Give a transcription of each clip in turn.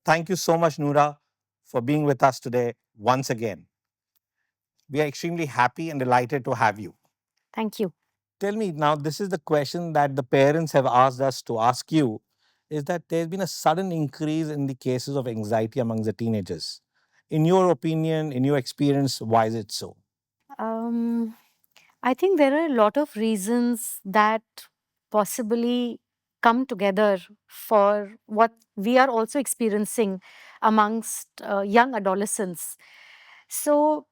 Thank you so much, Nooraa, for being with us today once again. We are extremely happy and delighted to have you. Thank you. Tell me now, this is the question that the parents have asked us to ask you, is that there's been a sudden increase in the cases of anxiety among the teenagers. In your opinion, in your experience, why is it so? Um, I think there are a lot of reasons that possibly come together for what we are also experiencing amongst young adolescents. So,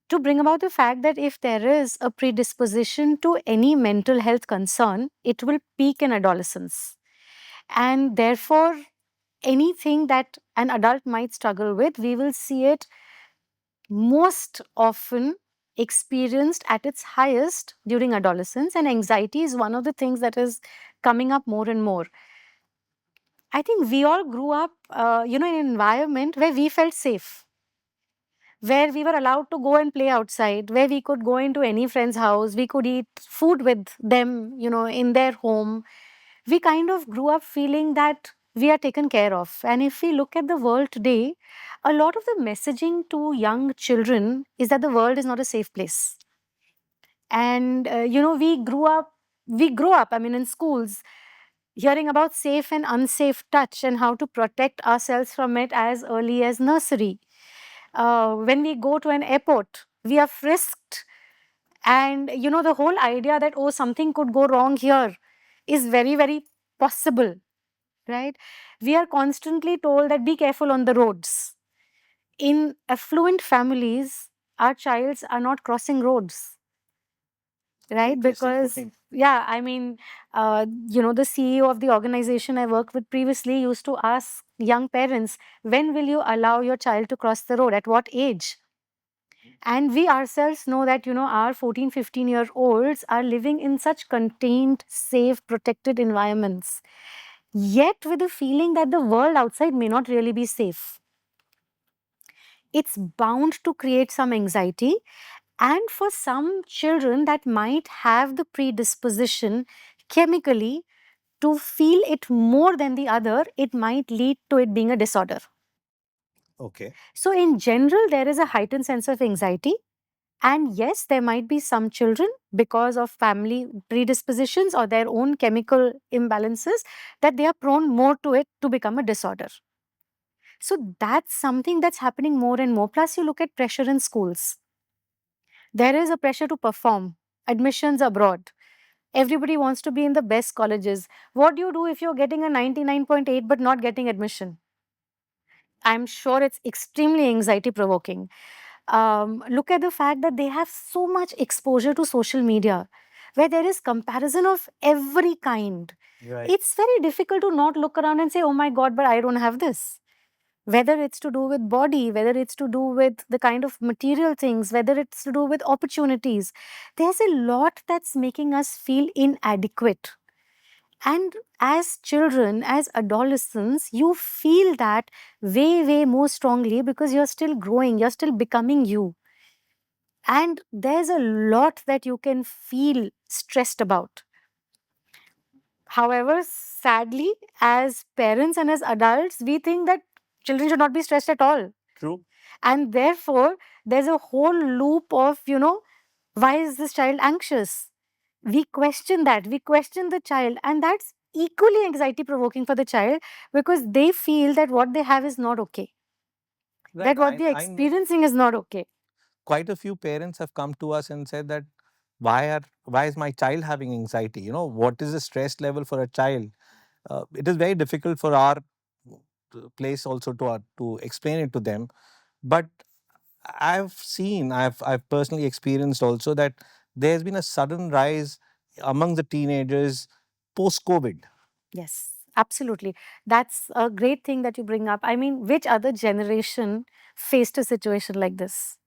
to bring about the fact that if there is a predisposition to any mental health concern, it will peak in adolescence. And therefore, anything that an adult might struggle with, we will see it most often experienced at its highest during adolescence, and anxiety is one of the things that is coming up more and more. I think we all grew up in an environment where we felt safe, where we were allowed to go and play outside, where we could go into any friend's house, we could eat food with them, in their home. We kind of grew up feeling that we are taken care of. And if we look at the world today, a lot of the messaging to young children is that the world is not a safe place. And, we grow up, I mean, in schools, hearing about safe and unsafe touch and how to protect ourselves from it as early as nursery. When we go to an airport, we are frisked. And, the whole idea that, oh, something could go wrong here is very, very possible, right? We are constantly told that be careful on the roads. In affluent families, our childs are not crossing roads, right? Interesting Because, point. yeah, I mean, the CEO of the organization I worked with previously used to ask young parents, when will you allow your child to cross the road? At what age? And we ourselves know that, our 14, 15-year olds are living in such contained, safe, protected environments, yet with the feeling that the world outside may not really be safe. It's bound to create some anxiety. And for some children that might have the predisposition chemically to feel it more than the other, it might lead to it being a disorder. Okay. So, in general, there is a heightened sense of anxiety. And yes, there might be some children, because of family predispositions or their own chemical imbalances, that they are prone more to it to become a disorder. So, that's something that's happening more and more. Plus, you look at pressure in schools. There is a pressure to perform, admissions abroad. Everybody wants to be in the best colleges. What do you do if you're getting a 99.8 but not getting admission? I'm sure it's extremely anxiety provoking. Look at the fact that they have so much exposure to social media where there is comparison of every kind. Right. It's very difficult to not look around and say, oh my God, but I don't have this. Whether it's to do with body, whether it's to do with the kind of material things, whether it's to do with opportunities, there's a lot that's making us feel inadequate. And as children, as adolescents, you feel that way, way more strongly because you're still growing, you're still becoming you. And there's a lot that you can feel stressed about. However, sadly, as parents and as adults, we think that children should not be stressed at all. True. And therefore, there's a whole loop of, why is this child anxious? We question that. We question the child. And that's equally anxiety provoking for the child because they feel that what they have is not okay, Right. that what they're I know experiencing is not okay. quite a few parents have come to us and said that why is my child having anxiety? What is the stress level for a child? It is very difficult for our place also to explain it to them. But I've personally experienced also that there's been a sudden rise among the teenagers post COVID. Yes, absolutely. That's a great thing that you bring up. I mean, which other generation faced a situation like this?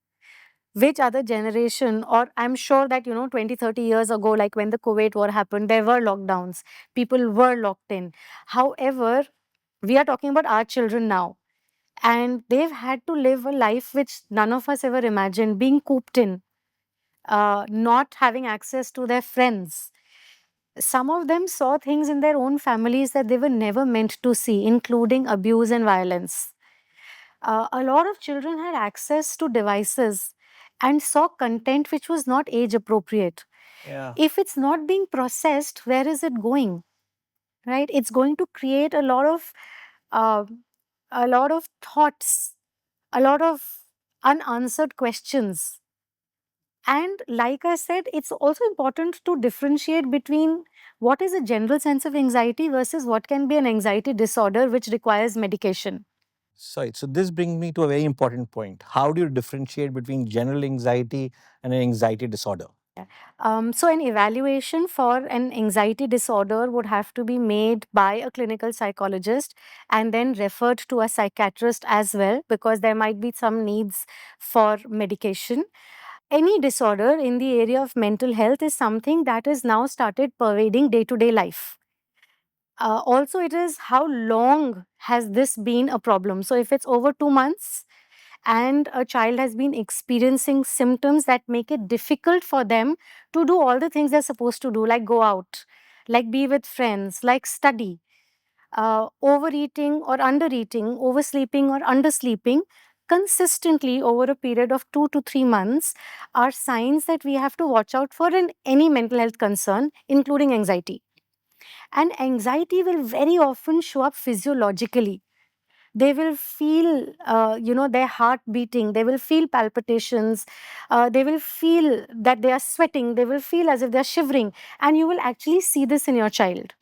Which other generation, or I'm sure that, 20, 30 years ago, like when the Kuwait war happened, there were lockdowns, people were locked in. However, we are talking about our children now, and they've had to live a life which none of us ever imagined, being cooped in, not having access to their friends. Some of them saw things in their own families that they were never meant to see, including abuse and violence. A lot of children had access to devices and saw content which was not age appropriate. Yeah. If it's not being processed, where is it going? Right? It's going to create uh, a lot of thoughts, a lot of unanswered questions. And like I said, it's also important to differentiate between what is a general sense of anxiety versus what can be an anxiety disorder which requires medication. Sorry. So this brings me to a very important point. How do you differentiate between general anxiety and an anxiety disorder? So, an evaluation for an anxiety disorder would have to be made by a clinical psychologist and then referred to a psychiatrist as well, because there might be some needs for medication. Any disorder in the area of mental health is something that is now started pervading day to day life. Also, it is how long has this been a problem? So, if it's over 2 months, and a child has been experiencing symptoms that make it difficult for them to do all the things they're supposed to do, like go out, like be with friends, like study, overeating or undereating, oversleeping or undersleeping consistently over a period of 2 to 3 months, are signs that we have to watch out for in any mental health concern, including anxiety. And anxiety will very often show up physiologically. They will feel, their heart beating. They will feel palpitations. They will feel that they are sweating. They will feel as if they are shivering. And you will actually see this in your child.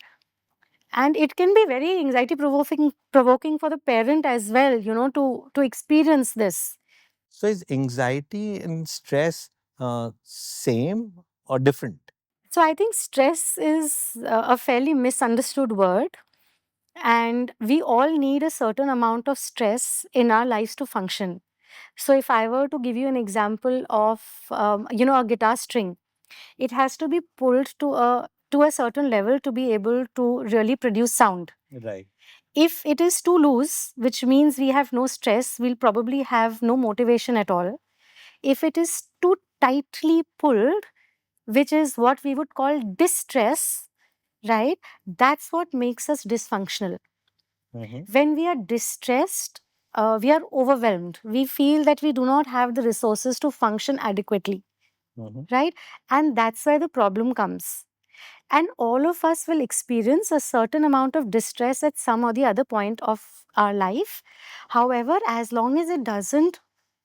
And it can be very anxiety provoking for the parent as well, to experience this. So is anxiety and stress same or different? So I think stress is a fairly misunderstood word. And we all need a certain amount of stress in our lives to function. So if I were to give you an example of, a guitar string, it has to be pulled to a certain level to be able to really produce sound. Right. If it is too loose, which means we have no stress, we'll probably have no motivation at all. If it is too tightly pulled, which is what we would call distress, right? That's what makes us dysfunctional. Mhm. When we are distressed, we are overwhelmed. We feel that we do not have the resources to function adequately, Mhm. right? And that's where the problem comes. And all of us will experience a certain amount of distress at some or the other point of our life. However, as long as it doesn't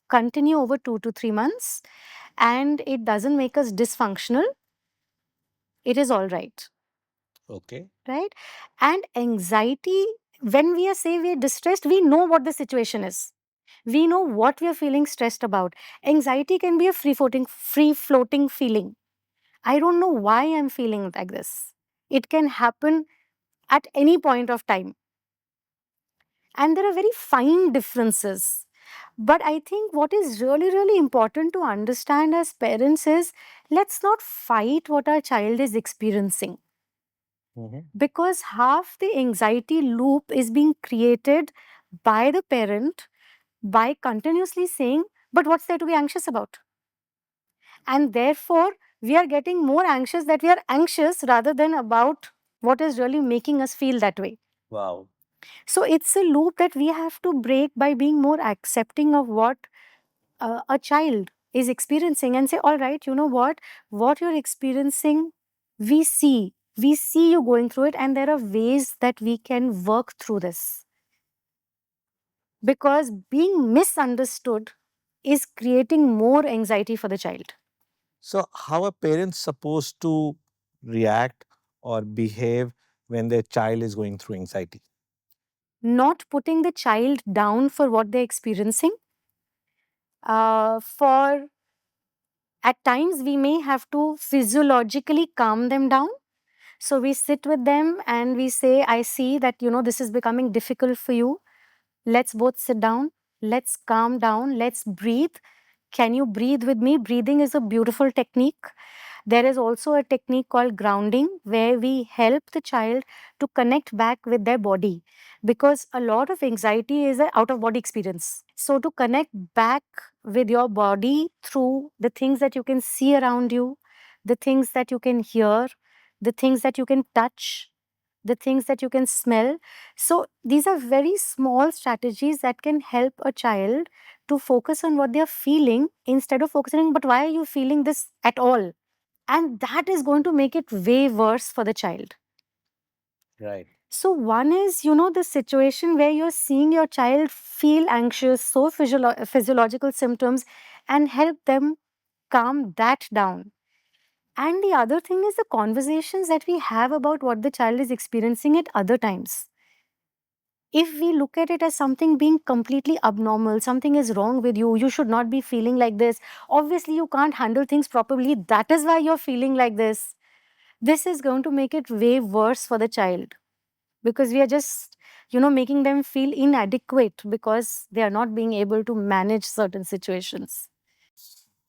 continue over 2 to 3 months and it doesn't make us dysfunctional, it is all right. Okay. Right? And anxiety, when we are say we are distressed, we know what the situation is. We know what we are feeling stressed about. Anxiety can be a free floating feeling. I don't know why I'm feeling like this. It can happen at any point of time. And there are very fine differences. But I think what is really, really important to understand as parents is, let's not fight what our child is experiencing, Mhm. because half the anxiety loop is being created by the parent by continuously saying, but what's there to be anxious about? And therefore, we are getting more anxious that we are anxious rather than about what is really making us feel that way. Wow. So it's a loop that we have to break by being more accepting of what a child is experiencing and say, all right, you know what you're experiencing, we see you going through it, and there are ways that we can work through this, because being misunderstood is creating more anxiety for the child. So how are parents supposed to react or behave when their child is going through anxiety? Not putting the child down for what they're experiencing. For At times, we may have to physiologically calm them down. So we sit with them and we say, I see that, this is becoming difficult for you. Let's both sit down. Let's calm down. Let's breathe. Can you breathe with me? Breathing is a beautiful technique. There is also a technique called grounding, where we help the child to connect back with their body, because a lot of anxiety is an out of body experience. So, to connect back with your body through the things that you can see around you, the things that you can hear, the things that you can touch, the things that you can smell. So these are very small strategies that can help a child to focus on what they are feeling instead of focusing, but why are you feeling this at all? And that is going to make it way worse for the child. Right. So, one is, the situation where you're seeing your child feel anxious, so physiological symptoms, and help them calm that down. And the other thing is the conversations that we have about what the child is experiencing at other times. If we look at it as something being completely abnormal, something is wrong with you, you should not be feeling like this. Obviously, you can't handle things properly. That is why you're feeling like this. This is going to make it way worse for the child, because we are just making them feel inadequate because they are not being able to manage certain situations.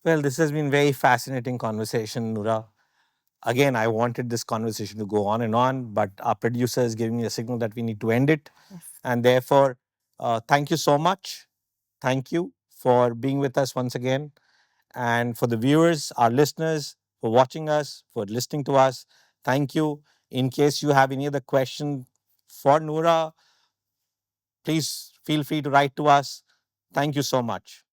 Well, this has been very fascinating conversation, Noora. Again, I wanted this conversation to go on, but our producer is giving me a signal that we need to end it. Yes. And therefore, thank you so much. Thank you for being with us once again. And for the viewers, our listeners, for watching us, for listening to us, thank you. In case you have any other question for Noora, please feel free to write to us. Thank you so much.